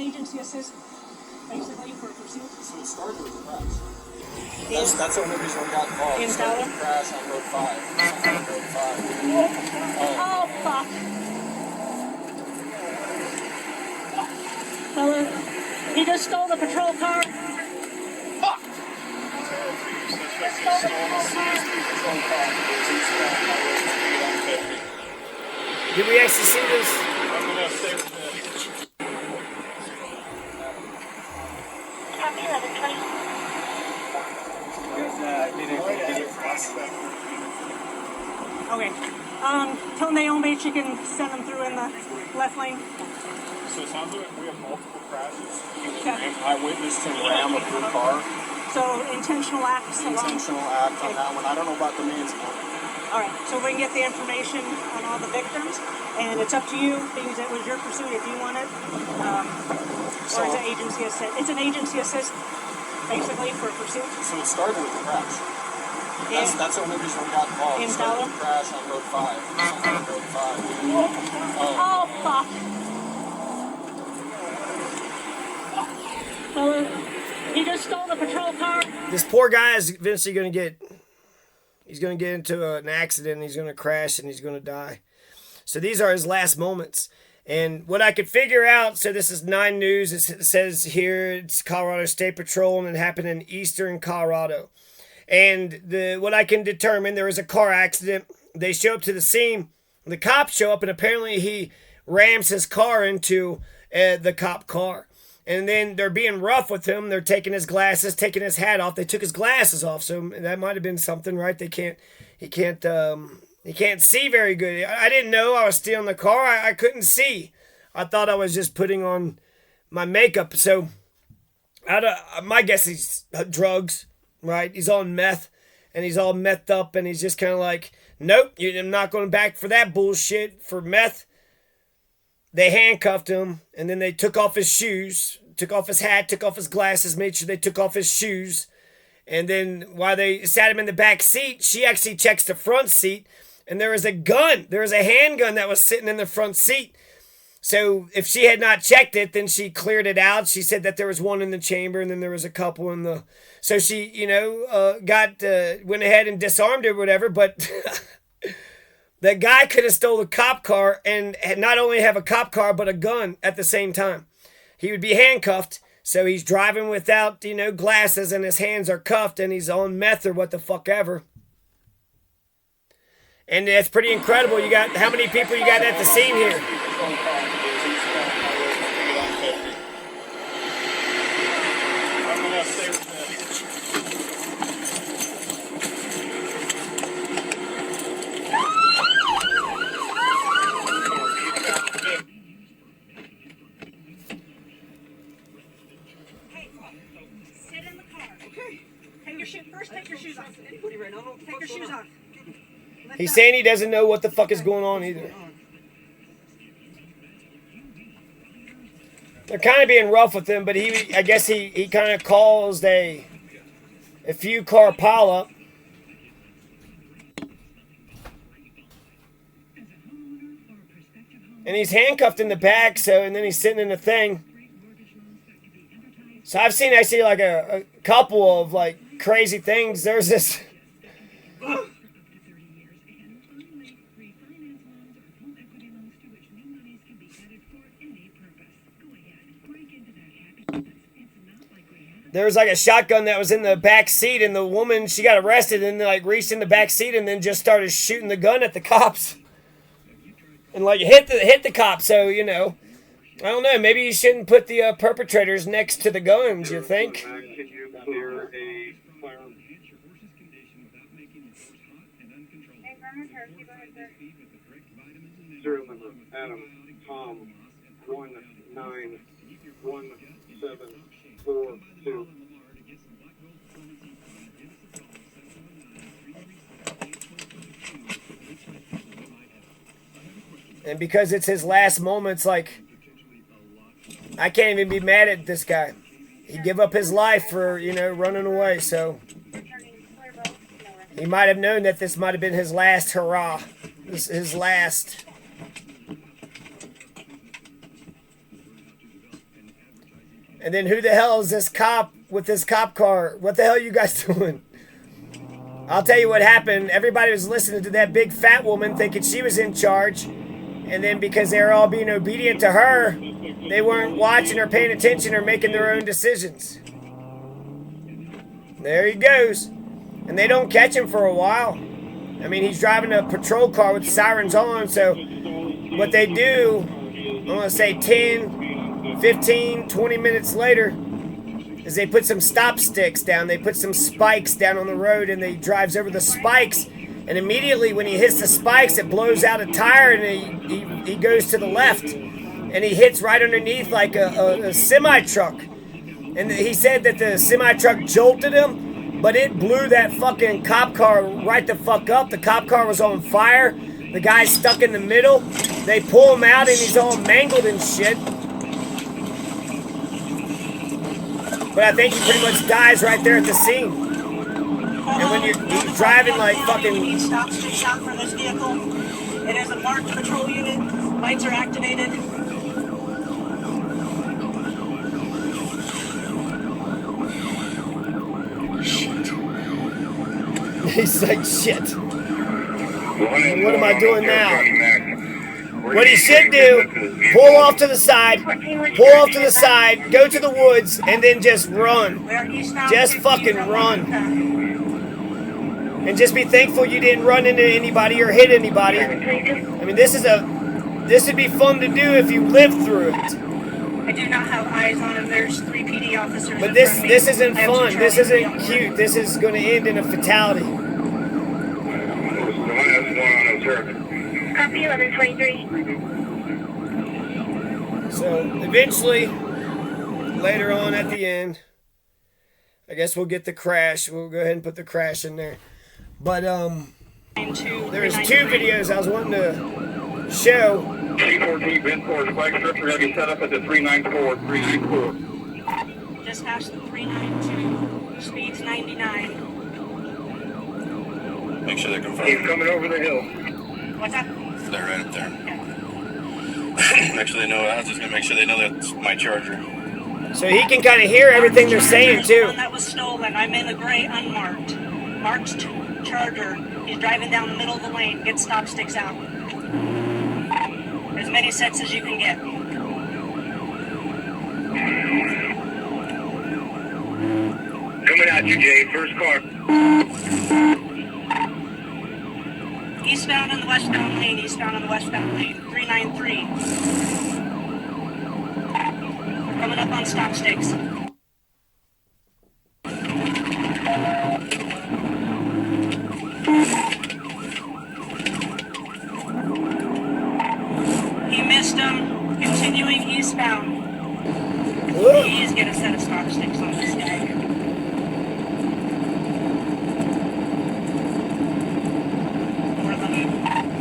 agency assist, basically, for pursuit. So it started with a crash. That's the only reason we got involved. In It started with a crash on Road 5. On Road 5. Oh, fuck. Well, he just stole the patrol car. Fuck! Just stole the patrol car. Did we actually see this? I'm gonna stay with Copy 1120. Okay. Tell Naomi she can send them through in the left lane. So it sounds like we have multiple crashes. Okay. Eyewitness to ram a blue car. So intentional acts. Intentional act on that one. I don't know about the man's one. All right. So we can get the information on all the victims, and it's up to you because it was your pursuit if you want it, or it's an agency assist. It's an agency assist, basically, for pursuit. So it started with a crash. That's the only reason we got involved. It started with a crash on Road 5. On Road 5. Oh, fuck. Well, he just stole the patrol car. This poor guy is eventually going to get... He's going to get into an accident, and he's going to crash, and he's going to die. So these are his last moments. And what I could figure out, so this is 9 News. It says here it's Colorado State Patrol, and it happened in eastern Colorado. And what I can determine, there was a car accident. They show up to the scene. The cops show up, and apparently he rams his car into the cop car. And then they're being rough with him. They're taking his glasses, taking his hat off. They took his glasses off, so that might have been something, right? He can't see very good. I didn't know I was stealing the car. I couldn't see. I thought I was just putting on my makeup. So, my guess is drugs, right? He's on meth, and he's all methed up, and he's just kind of like, nope, I'm not going back for that bullshit for meth. They handcuffed him, and then they took off his shoes, took off his hat, took off his glasses, made sure they took off his shoes. And then while they sat him in the back seat, she actually checks the front seat, and there was a gun. There was a handgun that was sitting in the front seat. So if she had not checked it, then she cleared it out. She said that there was one in the chamber, and then there was a couple in the... So she, went ahead and disarmed it or whatever, but... That guy could have stole the cop car and not only have a cop car, but a gun at the same time. He would be handcuffed, so he's driving without, glasses, and his hands are cuffed, and he's on meth or what the fuck ever. And it's pretty incredible. You got, how many people you got at the scene here? Take your shoes off. Take your shoes off. He's saying he doesn't know what the fuck is going on either. They're kind of being rough with him, but I guess he kind of caused a few car pileup. And he's handcuffed in the back, and then he's sitting in the thing. So I've seen actually like a couple of like crazy things. There's this. There was like a shotgun that was in the back seat, and the woman, she got arrested and like reached in the back seat and then just started shooting the gun at the cops. And like hit the cops, so I don't know, maybe you shouldn't put the perpetrators next to the guns, you think? Serial number Adam Tom 191742. And because it's his last moments, like, I can't even be mad at this guy. He gave up his life for, running away, so he might have known that this might have been his last hurrah. His last. And then who the hell is this cop with this cop car? What the hell are you guys doing? I'll tell you what happened. Everybody was listening to that big fat woman thinking she was in charge. And then because they were all being obedient to her, they weren't watching or paying attention or making their own decisions. There he goes. And they don't catch him for a while. I mean, he's driving a patrol car with sirens on, so what they do, I'm going to say 10, 15, 20 minutes later, is they put some stop sticks down. They put some spikes down on the road, and he drives over the spikes, and immediately when he hits the spikes, it blows out a tire, and he goes to the left, and he hits right underneath like a semi-truck. And he said that the semi-truck jolted him, but it blew that fucking cop car right the fuck up. The cop car was on fire. The guy's stuck in the middle. They pull him out and he's all mangled and shit. But I think he pretty much dies right there at the scene. And when he's driving like fucking... We need Stopsticks out for this vehicle. It is a marked patrol unit. Lights are activated. He's like, shit. What am I doing now? What he should do, pull off to the side, go to the woods, and then just run. Just fucking run. And just be thankful you didn't run into anybody or hit anybody. I mean, this would be fun to do if you lived through it. I do not have eyes on him. There's 3 PD officers. But this isn't fun. This isn't cute. This is going to end in a fatality. Copy 1123. So eventually, later on at the end, I guess we'll get the crash. We'll go ahead and put the crash in there. But there's 2 videos I was wanting to show. C14 Benport spike strips are going to be set up at the 394. Just past the 392. Speed's 99. Make sure they're confirmed. He's coming over the hill. What's that? They're right up there. Make sure they know. I was just gonna make sure they know that's my charger. So he can kind of hear everything they're saying too. One that was stolen. I'm in the gray unmarked. Marked Charger. He's driving down the middle of the lane. Get Stopsticks out. As many sets as you can get. Coming at you, Jay. First car. Eastbound on the westbound lane. Eastbound on the westbound lane. 393. Coming up on Stopsticks. He missed him. Continuing eastbound. Please get a set of Stopsticks on this guy.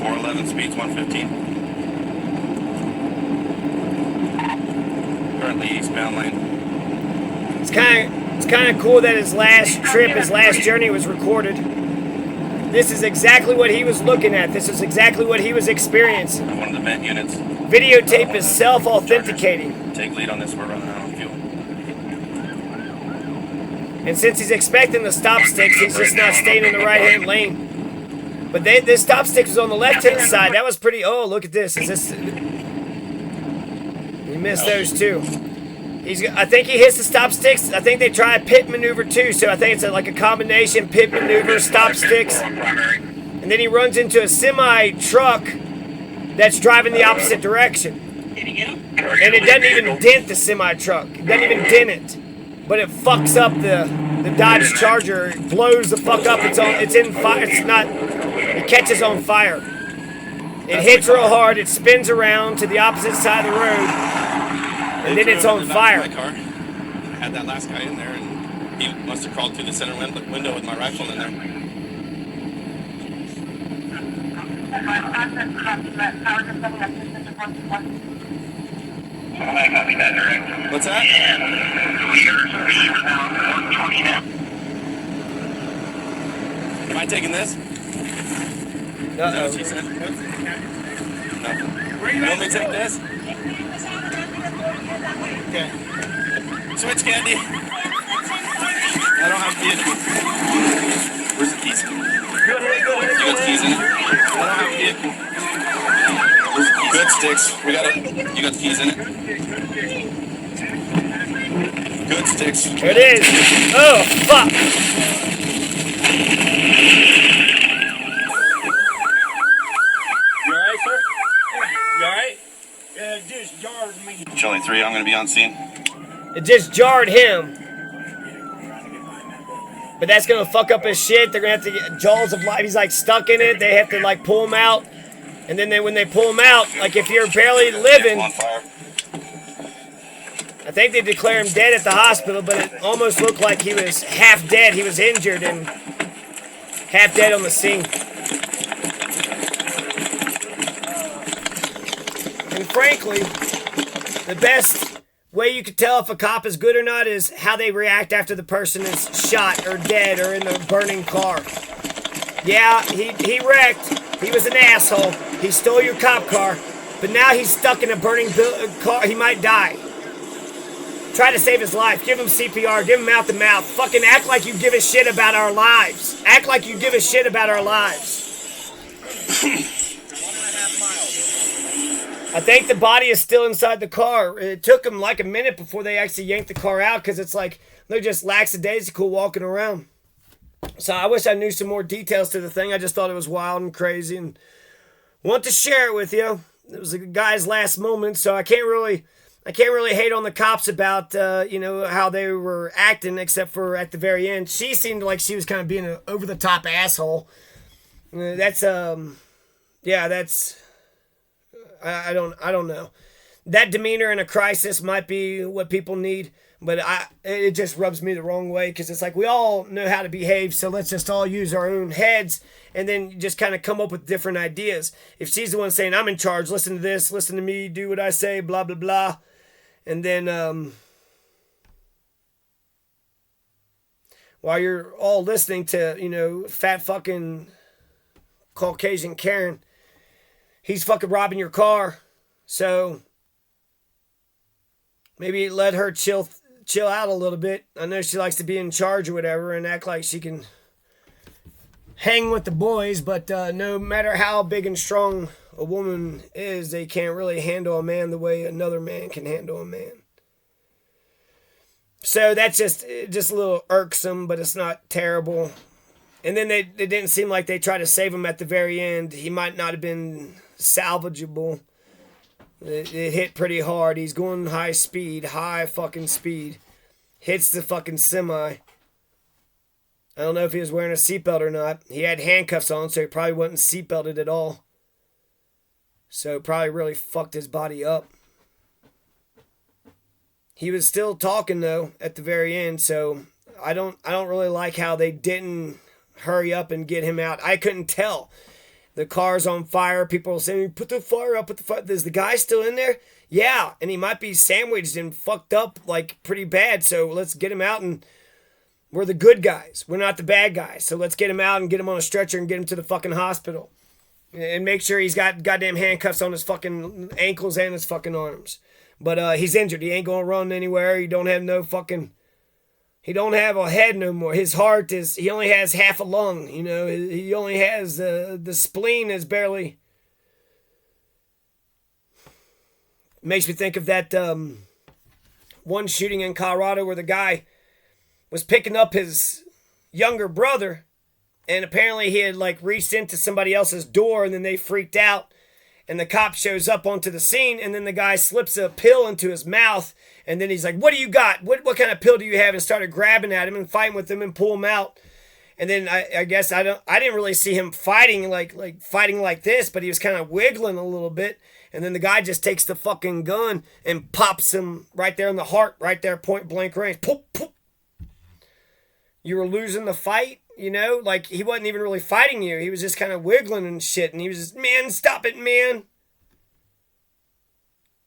411 speeds 115. Currently eastbound lane. It's kind of cool that his last trip, his last journey was recorded. This is exactly what he was looking at. This is exactly what he was experiencing. One of the vent units. Videotape is self-authenticating. Take lead on this. We're running out of fuel. And since he's expecting the Stopsticks, he's just not staying in the right-hand lane. But this Stopstick was on the left-hand side. That was pretty... Oh, look at this. Is this... He missed those too. I think he hits the Stopsticks. I think they try a pit maneuver too. So I think it's like a combination pit maneuver, Stopsticks. And then he runs into a semi-truck that's driving the opposite direction. Did he get him? And it doesn't even dent the semi-truck. It doesn't even dent it. But it fucks up the Dodge Charger. It blows the fuck up. It's in fire. It catches on fire. It hits real hard. It spins around to the opposite side of the road. And then it's on fire. I had that last guy in there, and he must have crawled through the center window with my rifle in there. What's that? Am I taking this? Is that what she said? No. You want me to take this? Okay. Switch, Candy. I don't have vehicle. Where's the keys? You got the keys in it? I don't have vehicle. Where's the keys? Good sticks. We got it. You got the keys in it? Good sticks. There it is. Oh, fuck. You alright, sir? You alright? Just jarred me. Showing 3, I'm going to be on scene. It just jarred him. But that's going to fuck up his shit. They're going to have to get jaws of life. He's like stuck in it. They have to like pull him out. And then when they pull him out, like if you're barely living, On fire. I think they declare him dead at the hospital, but it almost looked like he was half dead. He was injured and half dead on the scene. And frankly, the best way you could tell if a cop is good or not is how they react after the person is shot or dead or in the burning car. Yeah, he wrecked. He was an asshole. He stole your cop car. But now he's stuck in a burning car. He might die. Try to save his life. Give him CPR. Give him mouth to mouth. Fucking act like you give a shit about our lives. Act like you give a shit about our lives. I think the body is still inside the car. It took them like a minute before they actually yanked the car out because it's like they're just lackadaisical walking around. So I wish I knew some more details to the thing. I just thought it was wild and crazy and want to share it with you. It was a guy's last moment, so I can't really hate on the cops about how they were acting, except for at the very end. She seemed like she was kind of being an over the top asshole. I don't know. That demeanor in a crisis might be what people need, but it just rubs me the wrong way because it's like we all know how to behave, so let's just all use our own heads and then just kind of come up with different ideas. If she's the one saying, I'm in charge, listen to this, listen to me, do what I say, blah, blah, blah, and then while you're all listening to, fat fucking Caucasian Karen, he's fucking robbing your car. So maybe let her chill out a little bit. I know she likes to be in charge or whatever and act like she can hang with the boys, but no matter how big and strong a woman is, they can't really handle a man the way another man can handle a man. So that's just a little irksome, but it's not terrible. And then it didn't seem like they tried to save him at the very end. He might not have been salvageable. It hit pretty hard. He's going high fucking speed. Hits the fucking semi. I don't know if he was wearing a seatbelt or not. He had handcuffs on, so he probably wasn't seatbelted at all. So it probably really fucked his body up. He was still talking though at the very end, so I don't really like how they didn't hurry up and get him out. I couldn't tell. The car's on fire. People are saying, put the fire up, Is the guy still in there? Yeah, and he might be sandwiched and fucked up like pretty bad, so let's get him out, and we're the good guys. We're not the bad guys. So let's get him out and get him on a stretcher and get him to the fucking hospital. And make sure he's got goddamn handcuffs on his fucking ankles and his fucking arms. But he's injured. He ain't gonna run anywhere. He don't have a head no more. His heart he only has half a lung. He only has, the spleen is barely. Makes me think of that one shooting in Colorado where the guy was picking up his younger brother, and apparently he had like reached into somebody else's door, and then they freaked out, and the cop shows up onto the scene, and then the guy slips a pill into his mouth, and then he's like, what do you got? What kind of pill do you have? And started grabbing at him and fighting with him and pull him out. And then I guess I didn't really see him fighting like this, but he was kind of wiggling a little bit. And then the guy just takes the fucking gun and pops him right there in the heart, right there, point blank range. Poop, poop. You were losing the fight, like he wasn't even really fighting you. He was just kind of wiggling and shit. And he was just, man, stop it, man.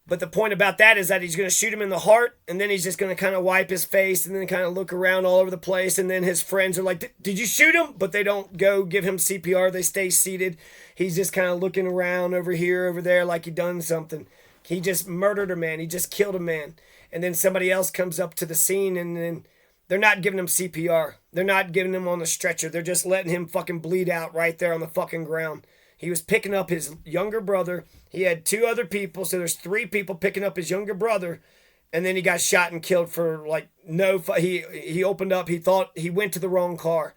But the point about that is that he's going to shoot him in the heart, and then he's just going to kind of wipe his face and then kind of look around all over the place. And then his friends are like, did you shoot him? But they don't go give him CPR. They stay seated. He's just kind of looking around over here, over there, like he done something. He just murdered a man. He just killed a man. and then somebody else comes up to the scene, and then they're not giving him CPR. They're not giving him on the stretcher. They're just letting him fucking bleed out right there on the fucking ground. He was picking up his younger brother. He had 2 other people, so there's 3 people picking up his younger brother, and then he got shot and killed for like he opened up. He thought he went to the wrong car.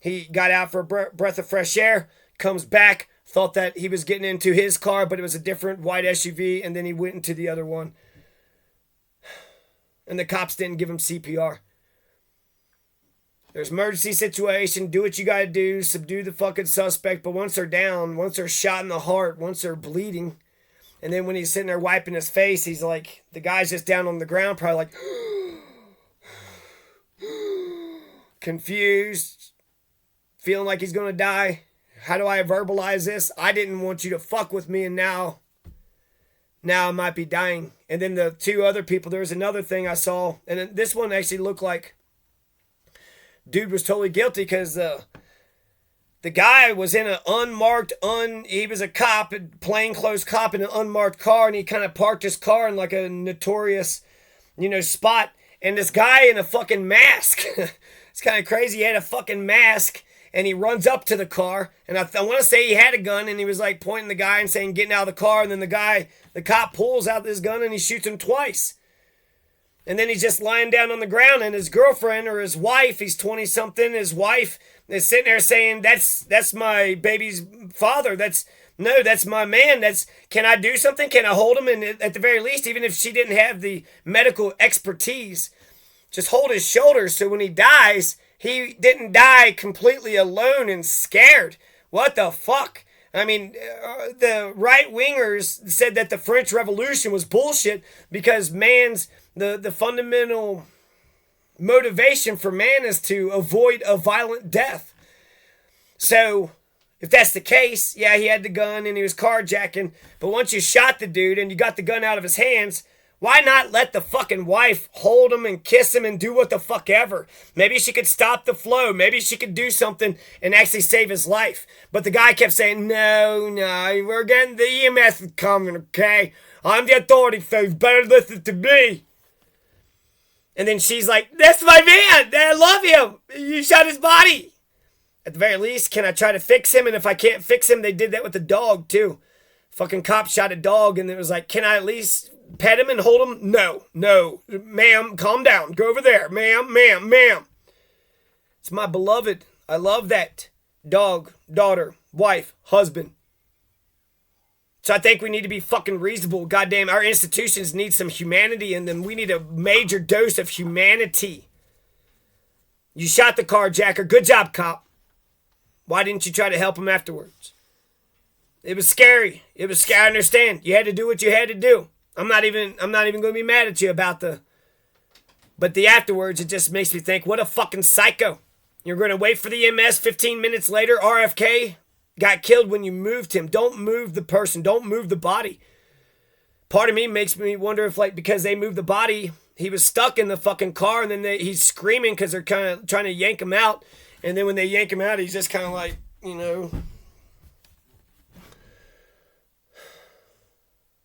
He got out for a breath of fresh air, comes back, thought that he was getting into his car, but it was a different white SUV, and then he went into the other one. And the cops didn't give him CPR. There's emergency situation, do what you gotta do, subdue the fucking suspect, but once they're down, once they're shot in the heart, once they're bleeding, and then when he's sitting there wiping his face, he's like, the guy's just down on the ground, probably like, confused, feeling like he's gonna die. How do I verbalize this? I didn't want you to fuck with me, and now I might be dying. And then the 2 other people, there was another thing I saw, and this one actually looked like dude was totally guilty, because the guy was in an unmarked, he was a cop, a plainclothes cop in an unmarked car, and he kind of parked his car in like a notorious, spot, and this guy in a fucking mask, it's kind of crazy, he had a fucking mask, and he runs up to the car, and I want to say he had a gun, and he was like pointing the guy and saying, getting out of the car, and then the cop pulls out this gun and he shoots him twice. And then he's just lying down on the ground, and his girlfriend or his wife, he's 20-something, his wife is sitting there saying, that's my baby's father, that's my man, can I do something, can I hold him, and at the very least, even if she didn't have the medical expertise, just hold his shoulders so when he dies, he didn't die completely alone and scared. What the fuck? I mean, the right-wingers said that the French Revolution was bullshit because the fundamental motivation for man is to avoid a violent death. So, if that's the case, yeah, he had the gun and he was carjacking, but once you shot the dude and you got the gun out of his hands, why not let the fucking wife hold him and kiss him and do what the fuck ever? Maybe she could stop the flow. Maybe she could do something and actually save his life. But the guy kept saying, no, we're getting the EMS coming, okay? I'm the authority, so you better listen to me. And then she's like, that's my man. I love him. You shot his body. At the very least, can I try to fix him? And if I can't fix him, they did that with the dog, too. Fucking cop shot a dog, and it was like, can I at least pet him and hold him? No. Ma'am, calm down. Go over there. Ma'am. It's my beloved. I love that. Dog, daughter, wife, husband. So I think we need to be fucking reasonable. Goddamn, our institutions need some humanity in them. We need a major dose of humanity. You shot the carjacker. Good job, cop. Why didn't you try to help him afterwards? It was scary. I understand. You had to do what you had to do. I'm not even going to be mad at you about but the afterwards, it just makes me think, what a fucking psycho. You're going to wait for the EMS 15 minutes later. RFK got killed when you moved him. Don't move the person. Don't move the body. Part of me makes me wonder if, like, because they moved the body, he was stuck in the fucking car, and then he's screaming because they're kind of trying to yank him out. And then when they yank him out, he's just kind of like, And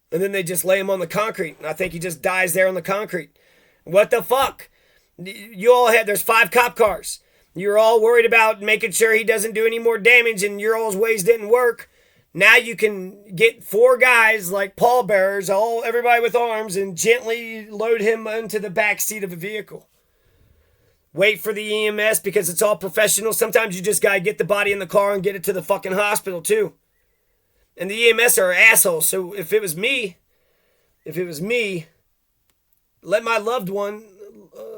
then they just lay him on the concrete. And I think he just dies there on the concrete. What the fuck? There's 5 cop cars. You're all worried about making sure he doesn't do any more damage, and your all's ways didn't work. Now you can get 4 guys like pallbearers, everybody with arms, and gently load him into the back seat of a vehicle. Wait for the EMS because it's all professional. Sometimes you just gotta get the body in the car and get it to the fucking hospital too. And the EMS are assholes. So if it was me, let my loved one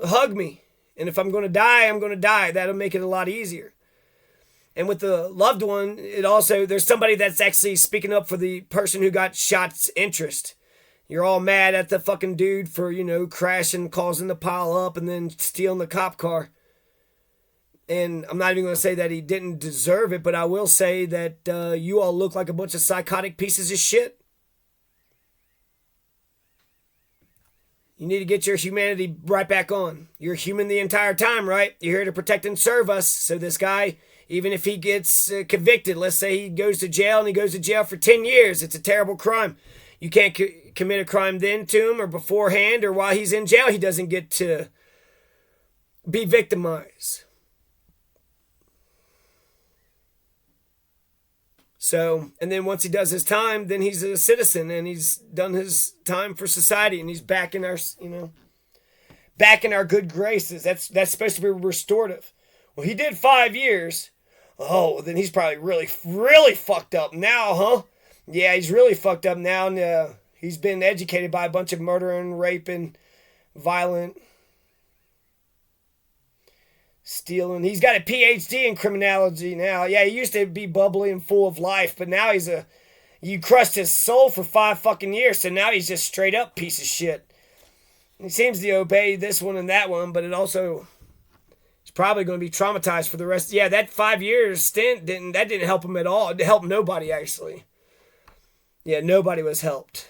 hug me. And if I'm going to die, I'm going to die. That'll make it a lot easier. And with the loved one, there's somebody that's actually speaking up for the person who got shot's interest. You're all mad at the fucking dude for, crashing, causing the pile up, and then stealing the cop car. And I'm not even going to say that he didn't deserve it, but I will say that you all look like a bunch of psychotic pieces of shit. You need to get your humanity right back on. You're human the entire time, right? You're here to protect and serve us. So this guy, even if he gets convicted, let's say he goes to jail and he goes to jail for 10 years, it's a terrible crime. You can't commit a crime then to him or beforehand or while he's in jail. He doesn't get to be victimized. So, and then once he does his time, then he's a citizen and he's done his time for society and he's back in our, back in our good graces. That's supposed to be restorative. Well, he did 5 years. Oh, well, then he's probably really, really fucked up now, huh? Yeah, he's really fucked up now. And, he's been educated by a bunch of murdering, raping, violent, stealing. He's got a PhD in criminology now. Yeah, he used to be bubbly and full of life, but now you crushed his soul for 5 fucking years, so now he's just straight up piece of shit. He seems to obey this one and that one, but it also... He's probably going to be traumatized for the rest. Yeah, that 5 years stint didn't help him at all. It helped nobody, actually. Yeah, nobody was helped.